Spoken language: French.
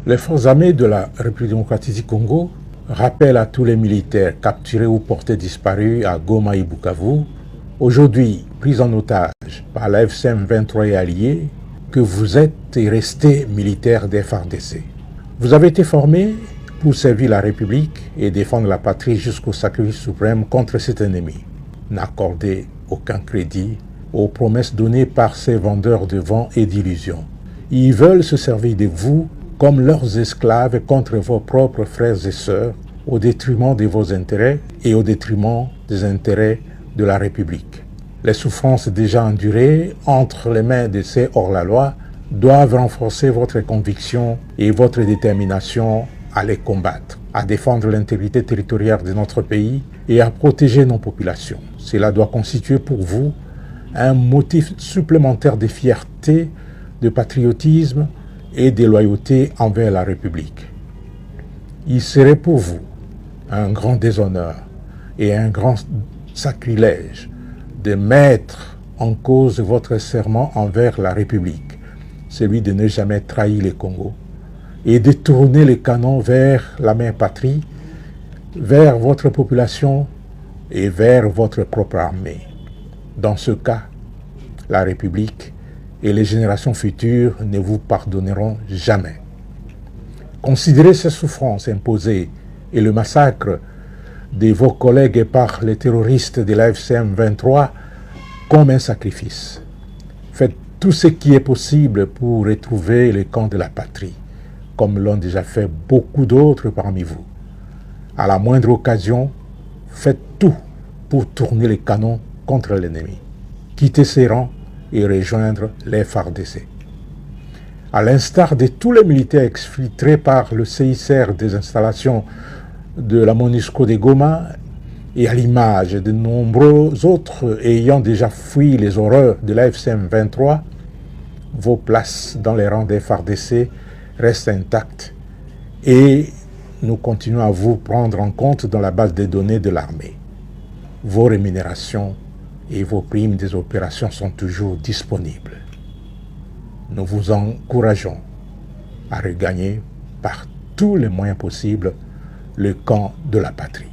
Les forces armées de la République démocratique du Congo rappellent à tous les militaires capturés ou portés disparus à Goma et Bukavu, aujourd'hui pris en otage par la FCM 23 et alliés, que vous êtes et restez militaires des FARDC. Vous avez été formés pour servir la République et défendre la patrie jusqu'au sacrifice suprême contre cet ennemi. N'accordez aucun crédit aux promesses données par ces vendeurs de vent et d'illusions. Ils veulent se servir de vous comme leurs esclaves contre vos propres frères et sœurs, au détriment de vos intérêts et au détriment des intérêts de la République. Les souffrances déjà endurées entre les mains de ces hors-la-loi doivent renforcer votre conviction et votre détermination à les combattre, à défendre l'intégrité territoriale de notre pays et à protéger nos populations. Cela doit constituer pour vous un motif supplémentaire de fierté, de patriotisme et de loyauté envers la République. Il serait pour vous un grand déshonneur et un grand sacrilège de mettre en cause votre serment envers la République, celui de ne jamais trahir le Congo, et de tourner les canons vers la mère patrie, vers votre population et vers votre propre armée. Dans ce cas, la République et les générations futures ne vous pardonneront jamais. Considérez ces souffrances imposées et le massacre de vos collègues par les terroristes de la FCM 23 comme un sacrifice. Faites tout ce qui est possible pour retrouver le camp de la patrie, comme l'ont déjà fait beaucoup d'autres parmi vous. À la moindre occasion, faites tout pour tourner les canons contre l'ennemi. Quittez ces rangs et rejoindre les FARDC. À l'instar de tous les militaires exfiltrés par le CICR des installations de la MONUSCO de Goma et à l'image de nombreux autres ayant déjà fui les horreurs de la FCM 23, vos places dans les rangs des FARDC restent intactes et nous continuons à vous prendre en compte dans la base de données de l'armée. Vos rémunérations et vos primes des opérations sont toujours disponibles. Nous vous encourageons à regagner par tous les moyens possibles le camp de la patrie.